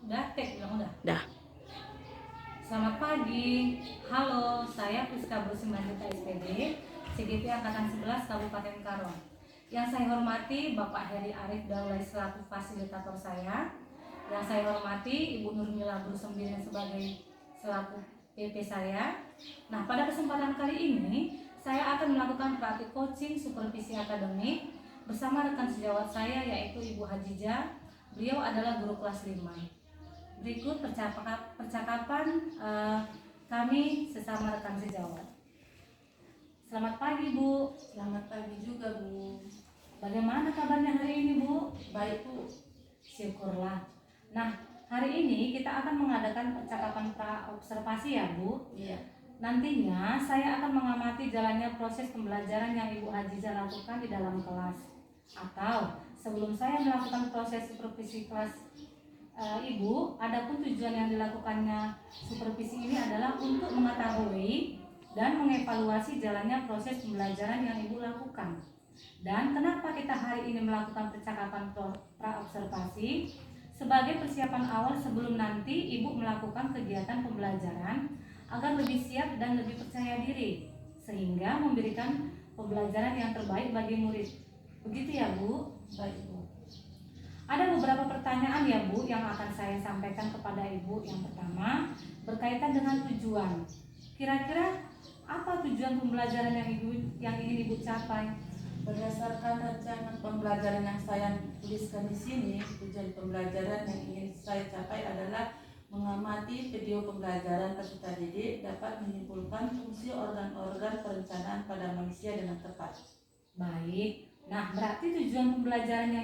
Udah, tek bilang udah. Dah. Selamat pagi. Halo, saya Priska Brusimanjuta SPD, CGP Angkatan 11 Kabupaten Karawang. Yang saya hormati Bapak Heri Arif Daulay selaku fasilitator saya. Yang saya hormati Ibu Nurmila Brusembirin sebagai selaku PP saya. Nah, pada kesempatan kali ini saya akan melakukan praktik coaching supervisi akademik bersama rekan sejawat saya yaitu Ibu Hajijah. Beliau adalah guru kelas 5. Berikut percakapan kami sesama rekan sejawat. Selamat pagi, Bu. Selamat pagi juga, Bu. Bagaimana kabarnya hari ini, Bu? Baik, Bu. Syukurlah. Nah, hari ini kita akan mengadakan percakapan pra-observasi ya, Bu. Iya. Nantinya saya akan mengamati jalannya proses pembelajaran yang Ibu Hajijah lakukan di dalam kelas. Atau sebelum saya melakukan proses supervisi kelas Ibu, adapun tujuan yang dilakukannya supervisi ini adalah untuk mengetahui dan mengevaluasi jalannya proses pembelajaran yang Ibu lakukan. Dan kenapa kita hari ini melakukan percakapan pra-observasi? Sebagai persiapan awal sebelum nanti Ibu melakukan kegiatan pembelajaran agar lebih siap dan lebih percaya diri, sehingga memberikan pembelajaran yang terbaik bagi murid. Begitu ya, Bu? Baik, Bu. Ada beberapa pertanyaan ya, Bu, yang akan saya sampaikan kepada Ibu. Yang pertama, berkaitan dengan tujuan. Kira-kira apa tujuan pembelajaran yang ingin Ibu capai? Berdasarkan rencana pembelajaran yang saya tuliskan di sini, tujuan pembelajaran yang ingin saya capai adalah mengamati video pembelajaran peserta didik dapat menyimpulkan fungsi organ-organ perencanaan pada manusia dengan tepat. Baik. Nah, berarti tujuan pembelajaran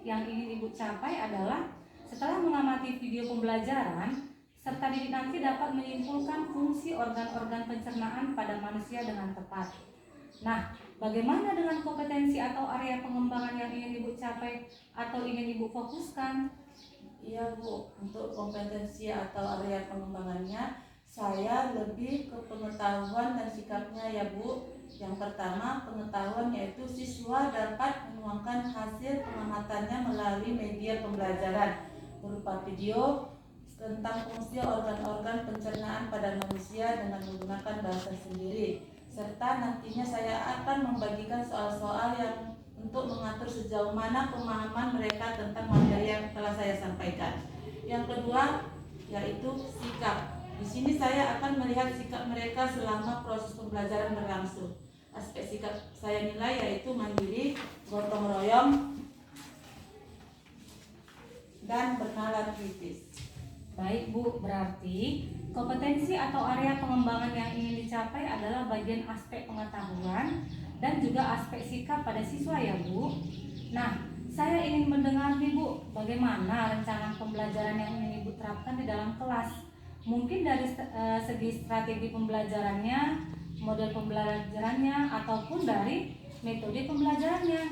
yang ingin Ibu capai adalah setelah mengamati video pembelajaran, serta didik nanti dapat menyimpulkan fungsi organ-organ pencernaan pada manusia dengan tepat. Nah, bagaimana dengan kompetensi atau area pengembangan yang ingin Ibu capai atau ingin Ibu fokuskan? Iya, Bu. Untuk kompetensi atau area pengembangannya, saya lebih ke pengetahuan dan sikapnya ya, Bu. Yang pertama, pengetahuan yaitu siswa dapat menuangkan hasil pengamatannya melalui media pembelajaran berupa video tentang fungsi organ-organ pencernaan pada manusia dengan menggunakan bahasa sendiri, serta nantinya saya akan membagikan soal-soal yang untuk mengatur sejauh mana pemahaman mereka tentang materi yang telah saya sampaikan. Yang kedua, yaitu sikap. Di sini saya akan melihat sikap mereka selama proses pembelajaran berlangsung. Aspek sikap saya nilai yaitu mandiri, gotong royong, dan bernalar kritis. Baik, Bu, berarti kompetensi atau area pengembangan yang ingin dicapai adalah bagian aspek pengetahuan dan juga aspek sikap pada siswa ya, Bu. Nah, saya ingin mendengar nih, Bu, bagaimana rencana pembelajaran yang ingin Ibu terapkan di dalam kelas. Mungkin dari segi strategi pembelajarannya, model pembelajarannya, ataupun dari metode pembelajarannya.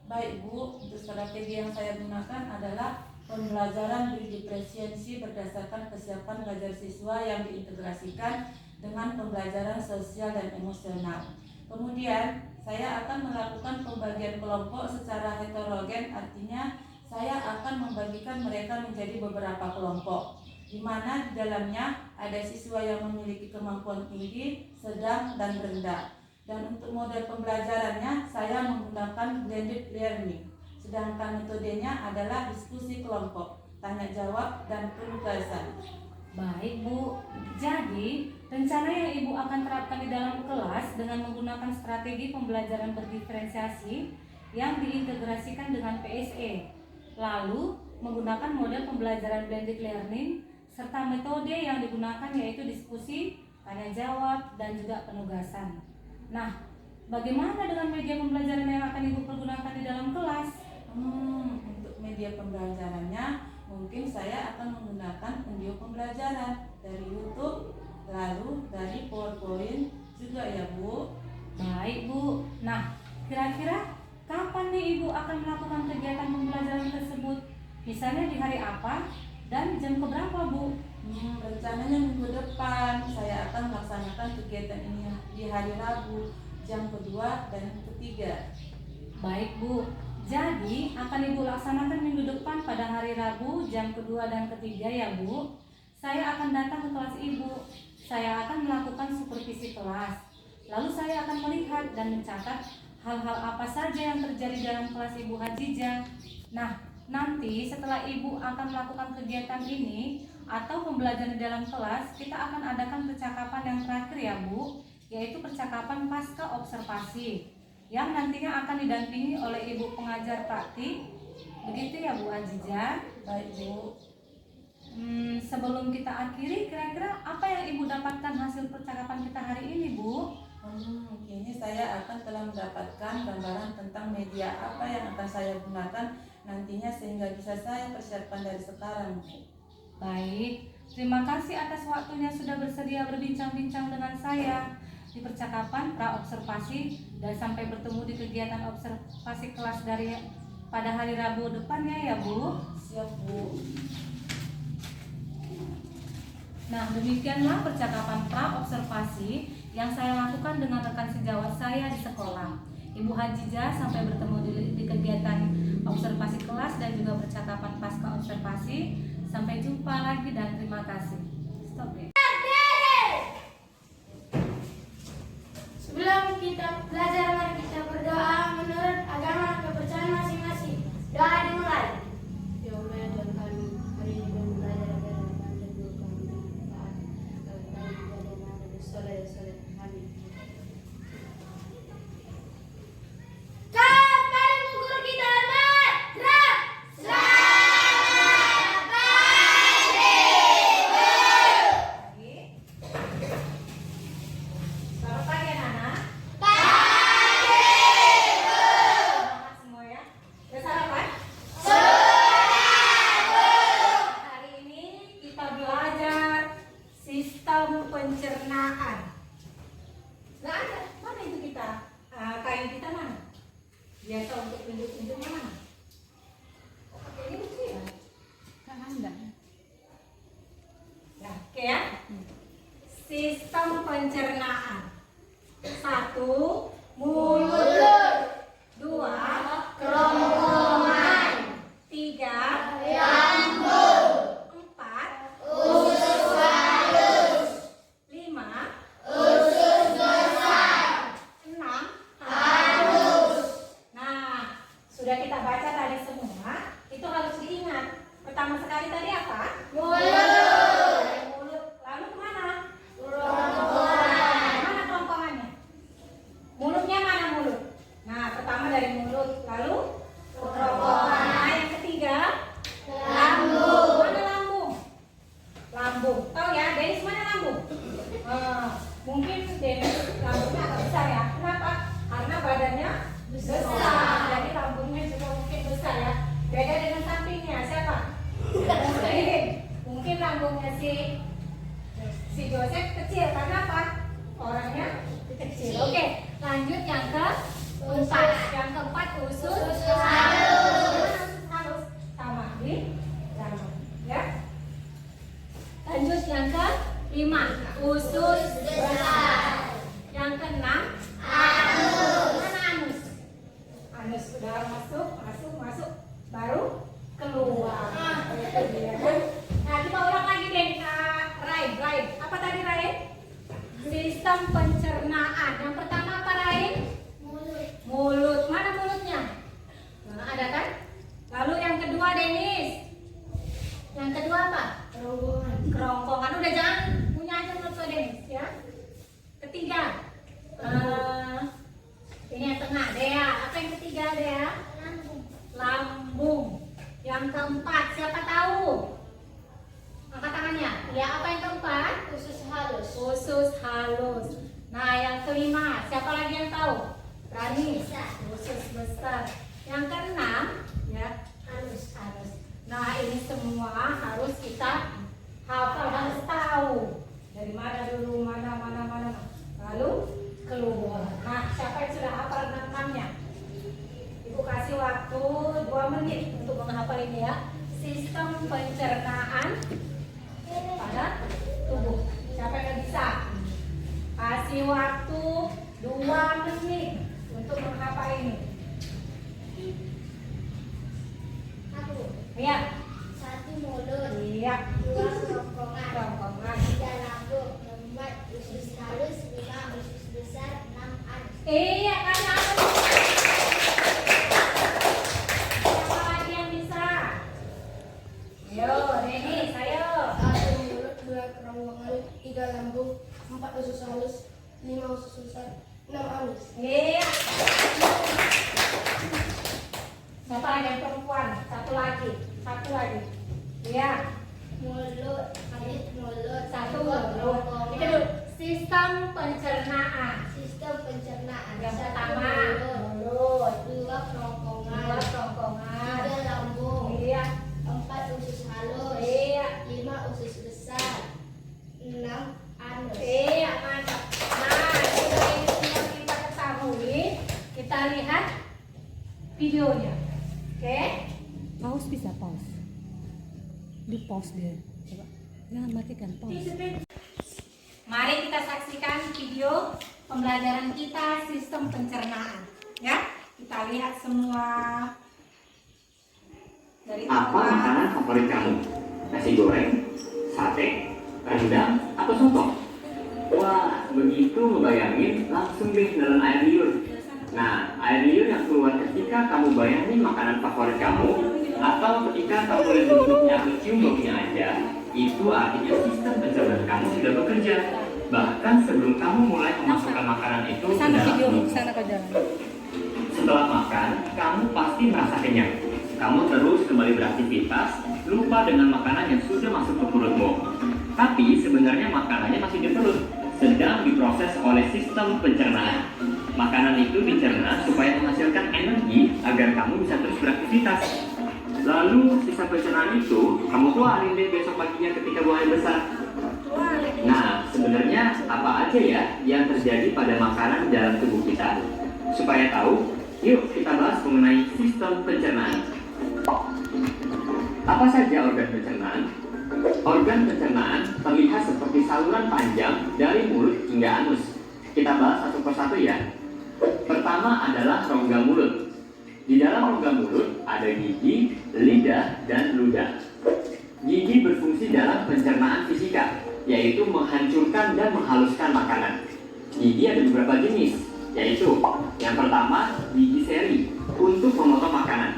Baik, Bu, untuk strategi yang saya gunakan adalah pembelajaran berdiferensiasi berdasarkan kesiapan belajar siswa yang diintegrasikan dengan pembelajaran sosial dan emosional. Kemudian, saya akan melakukan pembagian kelompok secara heterogen, artinya saya akan membagikan mereka menjadi beberapa kelompok, di mana di dalamnya ada siswa yang memiliki kemampuan tinggi, sedang, dan rendah. Dan untuk model pembelajarannya, saya menggunakan blended learning. Sedangkan metodenya adalah diskusi kelompok, tanya jawab, dan penugasan. Baik, Bu. Jadi, rencana yang Ibu akan terapkan di dalam kelas dengan menggunakan strategi pembelajaran berdiferensiasi yang diintegrasikan dengan PSE. Lalu, menggunakan model pembelajaran blended learning serta metode yang digunakan yaitu diskusi, tanya jawab, dan juga penugasan. Nah, bagaimana dengan media pembelajaran yang akan Ibu pergunakan di dalam kelas? Untuk media pembelajarannya, mungkin saya akan menggunakan video pembelajaran dari YouTube, lalu dari PowerPoint juga ya, Bu. Baik, Bu. Nah, kira-kira kapan nih Ibu akan melakukan kegiatan pembelajaran tersebut? Misalnya di hari apa dan jam keberapa, Bu? Rencananya minggu depan saya akan melaksanakan kegiatan ini di hari Rabu, jam kedua dan ketiga. Baik, Bu. Jadi akan Ibu laksanakan minggu depan pada hari Rabu jam kedua dan ketiga ya Bu. Saya akan datang ke kelas Ibu. Saya akan melakukan supervisi kelas. Lalu saya akan melihat dan mencatat hal-hal apa saja yang terjadi dalam kelas Ibu Hajijah. Nah, nanti setelah Ibu akan melakukan kegiatan ini atau pembelajaran di dalam kelas, kita akan adakan percakapan yang terakhir ya Bu, yaitu percakapan pasca observasi yang nantinya akan didampingi oleh Ibu pengajar praktik. Begitu ya Bu Hajijah. Baik Bu. Sebelum kita akhiri, kira-kira apa yang Ibu dapatkan hasil percakapan kita hari ini Bu? Kini saya akan telah mendapatkan gambaran tentang media apa yang akan saya gunakan nantinya sehingga bisa saya persiapkan dari sekarang Bu. Baik, terima kasih atas waktunya sudah bersedia berbincang-bincang dengan saya di percakapan pra-observasi, dan sampai bertemu di kegiatan observasi kelas dari pada hari Rabu depannya ya Bu. Siap Bu. Nah, demikianlah percakapan pra-observasi yang saya lakukan dengan rekan sejawat saya di sekolah. Ibu Hajijah, sampai bertemu di kegiatan observasi kelas dan juga percakapan pasca observasi. Sampai jumpa lagi dan terima kasih. Stop ya. Sebelum kita belajar, mari kita berdoa menurut agama kepercayaan masing-masing. Doa dimulai. Ya Allah ya Tuhan kami, hari ini kami belajar agar kami dan guru kami bermanfaat. Kami belajar dari soleh kami. Kepada guru kita hormat. Selamat pagi. Selamat pagi anak-anak. Semangat semua ya. Udah sarapan? Hari ini kita belajar sistem pencernaan. Nggak ada. Mana itu kita? Kain kita mana? Biasa untuk tunjuk-tunjuknya mana? Oh, pakai ini lucu ya? Kan Anda. Ya, oke ya. Sistem pencernaan. 1. Mulut. 2. Kerongkongan. 3. Lambung. 4. Usus halus. 5. Usus besar. 6. Halus. Nah, sudah kita baca tadi semua. Itu harus diingat. Pertama sekali tadi apa? Mulut. Dari mulut. Lalu kemana? Kerongkongan. Mana kerongkongannya? Mulutnya mana mulut? Nah, pertama dari mulut. Lalu kerongkongan. Nah, yang ketiga lambung. Mana lambung? Lambung. Tahu ya, Denis mana lambung? Mungkin Denis lambungnya agak besar ya. Kenapa? Karena badannya besar. Jadi lambungnya juga mungkin besar ya. Beda dengan sampingnya. Siapa? Mungkin lambungnya si Joseph kecil. Karena apa? Orangnya kecil. Oke, lanjut yang keempat. Yang keempat usus halus. Halus sama di dalam. Ya. Lanjut yang kelima, usus besar. Yang keenam, anus. Mana anus? Anus sudah masuk, baru keluar. Itu dia kan. Nah, kita ulang lagi deh. Rain. Apa tadi Rain? Sistem pencernaan. Yang pertama apa Rain? Mulut. Mana mulutnya? Nah, ada kan? Lalu yang kedua Denis. Yang kedua apa? Kerongkongan. Udah, jangan punya aja mulut Denis ya. Ketiga. Ini yang tengah Dea. Apa yang ketiga Dea? Lambung. Yang keempat siapa tahu? Angkat tangannya. Ya, apa yang keempat? Usus halus. Nah, yang kelima siapa lagi yang tahu? Rani. Usus besar. Yang keenam ya, anus. Nah, ini semua harus kita hafal, harus tahu. Dari mana dulu, mana. Lalu keluar. Nah, siapa yang sudah hafal namanya? Ibu kasih waktu 2 menit untuk menghafal ini ya. Sistem pencernaan pada tubuh. Siapa yang bisa? Kasih waktu 2 menit untuk menghafal ini. Denis, ayo. 1 mulut, 2 kerongkongan, 3 lambung, 4 usus halus, 5 usus besar, 6 anus. Iya. Siapa lagi yang perempuan? Satu lagi. Iya. Mulut, mulut, Satu 2 mulut. kerongkongan. Itu dulu. Sistem pencernaan. Sistem pencernaan. Yang 1 pertama mulut, mulut, 2 kerongkongan, dua kerongkongan, 3 lambung, iya, 4 usus halus, iya, 5 usus besar, 6 anus. iya, mantap. Nah, sudah ini semua kita ketahui. Kita lihat videonya. Oke? Pause bisa pause. Di pause deh. Coba. Ya matikan pause. Mari kita saksikan video pembelajaran kita sistem pencernaan. Ya, kita lihat semua dari Apa awal. makanan favorit kamu? Nasi goreng, sate, rendang, atau soto? Wah, begitu ngebayangin langsung deh nelen air liur. Nah, air liur yang keluar ketika kamu bayangin makanan favorit kamu atau ketika kamu lihat bentuknya atau cium baunya aja, itu artinya sistem pencernaan kamu sudah bekerja. Bahkan sebelum kamu mulai memasukkan makanan itu ke Sana dalam video, mulut. sana ke jalan. Setelah makan, kamu pasti merasa kenyang. Kamu terus kembali beraktivitas, lupa dengan makanan yang sudah masuk ke perutmu. Tapi sebenarnya makanannya masih di perut, sedang diproses oleh sistem pencernaan. Makanan itu dicerna supaya menghasilkan energi agar kamu bisa terus beraktivitas. Lalu sisa pencernaan itu kamu keluarin deh besok paginya ketika buang air besar. Nah, sebenarnya apa aja ya yang terjadi pada makanan dalam tubuh kita? Supaya tahu, yuk kita bahas mengenai sistem pencernaan. Apa saja organ pencernaan? Organ pencernaan terlihat seperti saluran panjang dari mulut hingga anus. Kita bahas satu persatu ya. Pertama adalah rongga mulut. Di dalam rongga mulut ada gigi, lidah, dan ludah. Gigi berfungsi dalam pencernaan fisika, yaitu menghancurkan dan menghaluskan makanan. Gigi ada beberapa jenis, yaitu yang pertama gigi seri untuk memotong makanan,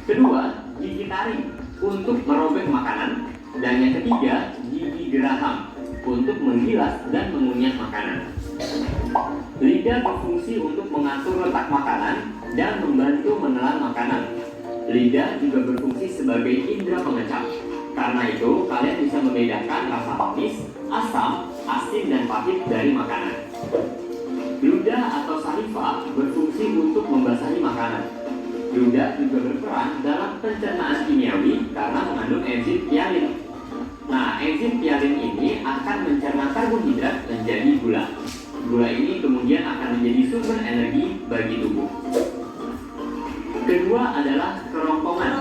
kedua gigi taring untuk merobek makanan, dan yang ketiga gigi geraham untuk menggilas dan mengunyah makanan. Lidah berfungsi untuk mengatur letak makanan dan membantu menelan makanan. Lidah juga berfungsi sebagai indera pengecap. Karena itu, kalian bisa membedakan rasa manis, asam, asin, dan pahit dari makanan. Ludah atau saliva berfungsi untuk membasahi makanan. Ludah juga berperan dalam pencernaan kimiawi karena mengandung enzim pialin. Nah, enzim pialin ini akan mencerna karbohidrat menjadi gula. Gula ini kemudian akan menjadi sumber energi bagi tubuh. Kedua adalah kerongkongan.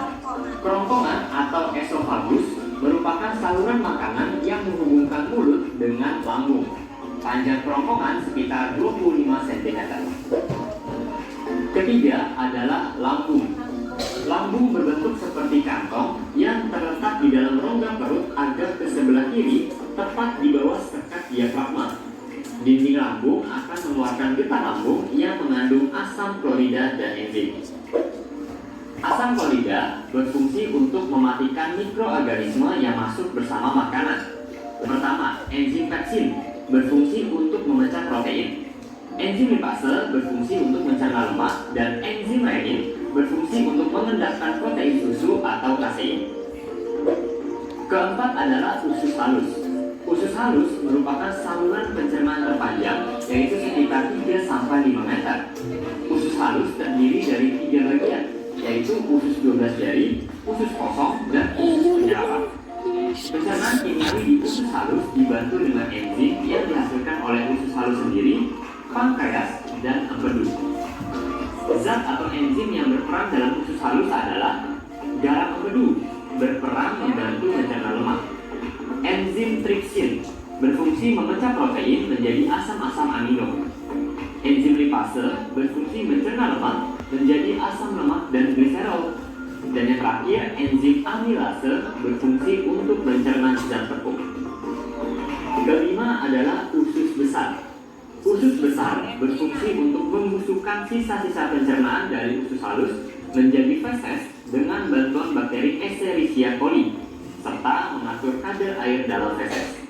Kerongkongan atau esofagus merupakan saluran makanan yang menghubungkan mulut dengan lambung. Panjang kerongkongan sekitar 25 cm. Ketiga adalah lambung. Lambung berbentuk seperti kantong yang terletak di dalam rongga perut agak ke sebelah kiri, tepat di bawah sekat diafragma. Dinding lambung akan mengeluarkan getah lambung yang mengandung asam klorida dan enzim. Asam klorida berfungsi untuk mematikan mikroorganisme yang masuk bersama makanan. Pertama, enzim pepsin berfungsi untuk memecah protein. Enzim lipase berfungsi untuk mencerna lemak, dan enzim renin berfungsi untuk mengendapkan protein susu atau kasein. Keempat adalah usus halus. Usus halus merupakan saluran pencernaan terpanjang, yaitu sekitar 3-5 meter. Usus halus terdiri dari 3 bagian, yaitu usus 12 jari, usus kosong, dan usus penyerapan. Pencernaan kimiawi di usus halus dibantu dengan enzim yang dihasilkan oleh usus halus sendiri, pankreas, dan empedu. Zat atau enzim yang berperan dalam usus halus adalah garam empedu, berperan membantu mencerna lemak. Enzim tripsin berfungsi memecah protein menjadi asam-asam amino. Enzim lipase berfungsi mencerna lemak menjadi asam lemak dan gliserol. Dan yang terakhir, enzim amilase berfungsi untuk mencerna zat tepung. Kelima adalah usus besar. Usus besar berfungsi untuk membusukkan sisa-sisa pencernaan dari usus halus menjadi feses dengan bantuan bakteri Escherichia coli. serta mengatur kadar air dalam feses.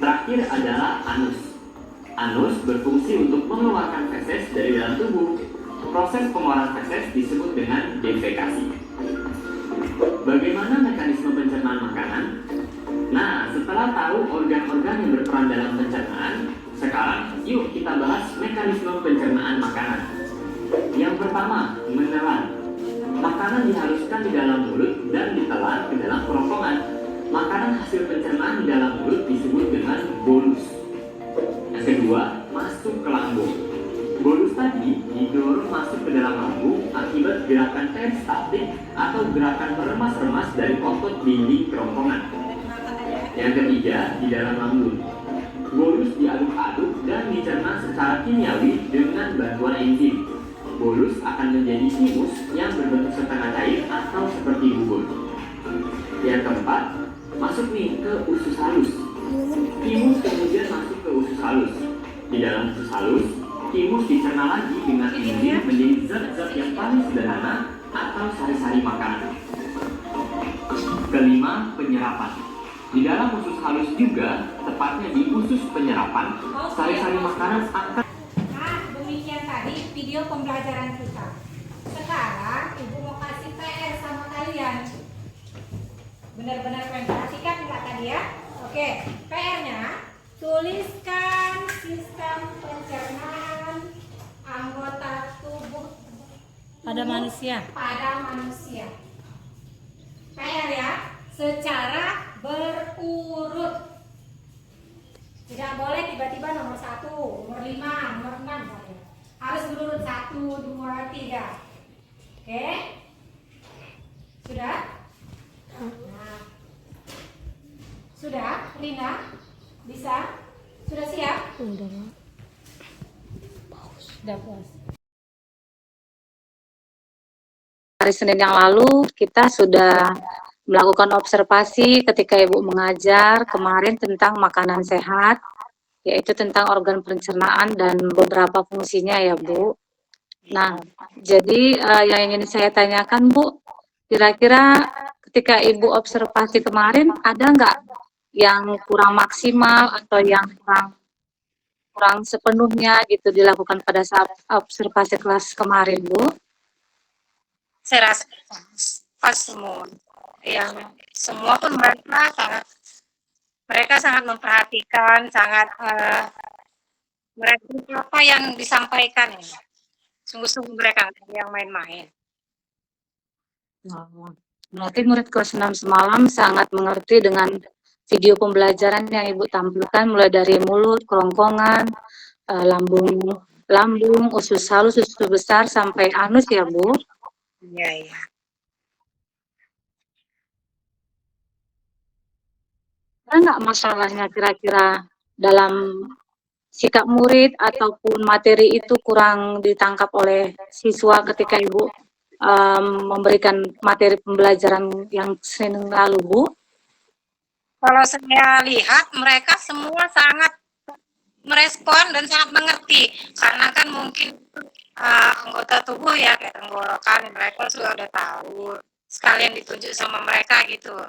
Terakhir adalah anus. Anus berfungsi untuk mengeluarkan feses dari dalam tubuh. Proses pengeluaran feses disebut dengan defekasi. Bagaimana mekanisme pencernaan makanan? Nah, setelah tahu organ-organ yang berperan dalam pencernaan, sekarang yuk kita bahas mekanisme pencernaan makanan. Yang pertama, menelan. Makanan dihaluskan di dalam mulut dan ditelan ke dalam kerongkongan. Makanan hasil pencernaan di dalam mulut disebut dengan bolus. Yang kedua, masuk ke lambung. Bolus tadi didorong masuk ke dalam lambung akibat gerakan peristaltik atau gerakan meremas-remas dari otot dinding kerongkongan. Yang ketiga, di dalam lambung. Bolus diaduk-aduk dan dicerna secara kimiawi dengan bantuan enzim. Bolus akan menjadi timus yang berbentuk setengah cair atau seperti bubur. Yang keempat, masuk nih ke usus halus. Timus kemudian masuk ke usus halus. Di dalam usus halus, timus dicerna lagi dengan enzim menjadi zat-zat yang paling sederhana atau sari-sari makanan. Kelima, penyerapan. Di dalam usus halus juga, tepatnya di usus penyerapan, sari-sari makanan akan... Nah, demikian tadi video pembelajaran kita. Sekarang Ibu mau kasih PR sama kalian. Benar-benar kalian perhatikan nggak tadi ya? Oke, PR-nya tuliskan sistem pencernaan anggota tubuh Pada manusia. PR ya, secara berurut. Tidak boleh tiba-tiba nomor 1, nomor 5, nomor 6 saja. Harus berurut 1, 2, 3. Oke? Sudah? Nah. Sudah, Rina? Bisa? Sudah siap? Sudah puas. Hari Senin yang lalu kita sudah melakukan observasi ketika Ibu mengajar kemarin tentang makanan sehat, yaitu tentang organ pencernaan dan beberapa fungsinya ya Bu. Nah, jadi yang ingin saya tanyakan Bu, kira-kira ketika Ibu observasi kemarin ada nggak yang kurang maksimal atau yang kurang sepenuhnya gitu dilakukan pada saat observasi kelas kemarin Bu? Saya rasa pas semua. Yang semua pun mereka sangat memperhatikan, sangat mereka apa yang disampaikan ya. Sungguh-sungguh mereka yang main-main. Berarti murid kelas 6 semalam sangat mengerti dengan video pembelajaran yang Ibu tampilkan mulai dari mulut, kerongkongan, lambung, usus halus, usus besar sampai anus ya Bu. Iya, iya. Ada nggak masalahnya kira-kira dalam sikap murid ataupun materi itu kurang ditangkap oleh siswa ketika Ibu memberikan materi pembelajaran yang Senin lalu Bu? Kalau saya lihat mereka semua sangat merespon dan sangat mengerti karena kan mungkin anggota tubuh ya kayak tenggorokan mereka sudah tahu sekalian ditunjuk sama mereka gitu.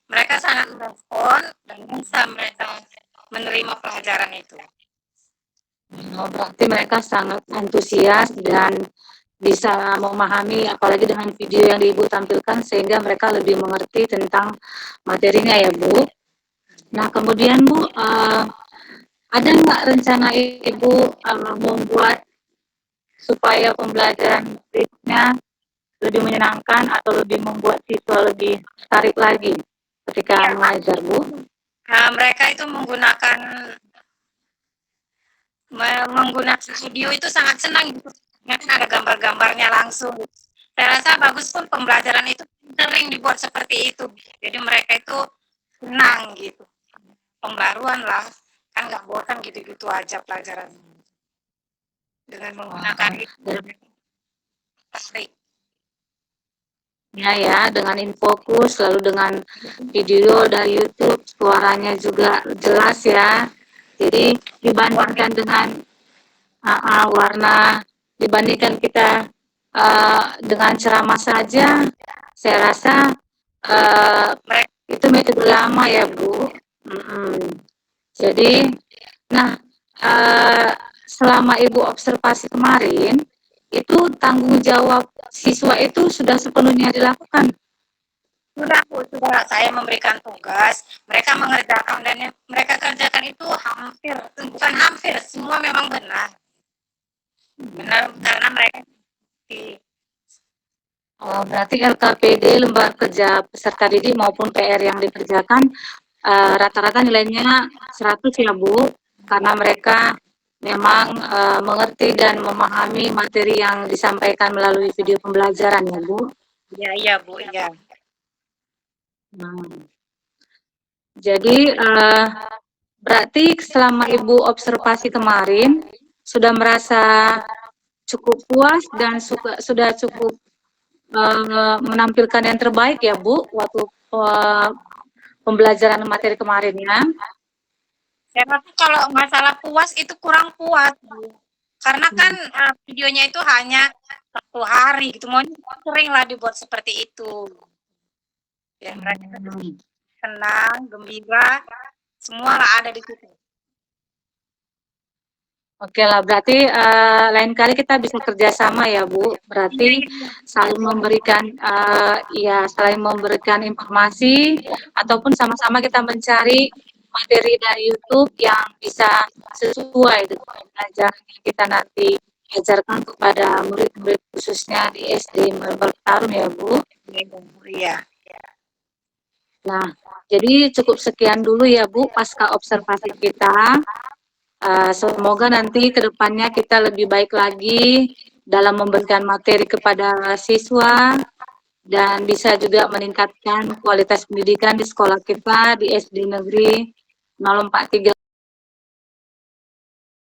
Mereka sangat merespon dan bisa mereka menerima pelajaran itu. Berarti mereka sangat antusias dan bisa memahami apalagi dengan video yang Ibu tampilkan sehingga mereka lebih mengerti tentang materinya ya Bu. Nah kemudian Bu, ada nggak rencana Ibu membuat supaya pembelajaran berikutnya lebih menyenangkan atau lebih membuat siswa lebih tertarik lagi ketika mengajar Bu? Mereka itu menggunakan video itu sangat senang gitu. Ada gambar-gambarnya langsung. Saya rasa bagus pun pembelajaran itu sering dibuat seperti itu. Jadi mereka itu senang gitu. Pembaruan lah, kan nggak bosan gitu-gitu aja pelajaran. Dengan menggunakan itu. Ya, dengan infokus, lalu dengan video dari YouTube, suaranya juga jelas ya. Jadi dibandingkan dengan warna, dibandingkan kita dengan ceramah saja, saya rasa Itu metode lama ya Bu. Jadi, nah selama Ibu observasi kemarin, itu tanggung jawab siswa itu sudah sepenuhnya dilakukan. Sudah Bu, sudah saya memberikan tugas, mereka mengerjakan dan yang mereka kerjakan itu bukan hampir, semua memang benar. Benar karena mereka Oh, berarti LKPD, lembar kerja peserta didik maupun PR yang dikerjakan rata-rata nilainya 100 ya Bu, karena mereka memang mengerti dan memahami materi yang disampaikan melalui video pembelajaran ya Bu. Iya Bu, iya. Nah, jadi berarti selama Ibu observasi kemarin sudah merasa cukup puas dan sudah cukup menampilkan yang terbaik ya Bu waktu pembelajaran materi kemarin ya. Saya rasa kalau masalah puas itu kurang puas Bu. Karena kan videonya itu hanya 1 hari gitu, mau sering lah dibuat seperti itu. Ya mereka senang, gembira, semua lah ada di situ. Oke lah, berarti lain kali kita bisa kerjasama ya Bu. Berarti saling memberikan saling memberikan informasi ataupun sama-sama kita mencari materi dari YouTube yang bisa sesuai dengan pelajaran yang kita nanti ajarkan kepada murid-murid khususnya di SD Bertarung ya Bu. Iya. Nah, jadi cukup sekian dulu ya Bu pasca observasi kita. Semoga nanti ke depannya kita lebih baik lagi dalam memberikan materi kepada siswa dan bisa juga meningkatkan kualitas pendidikan di sekolah kita di SD Negeri 043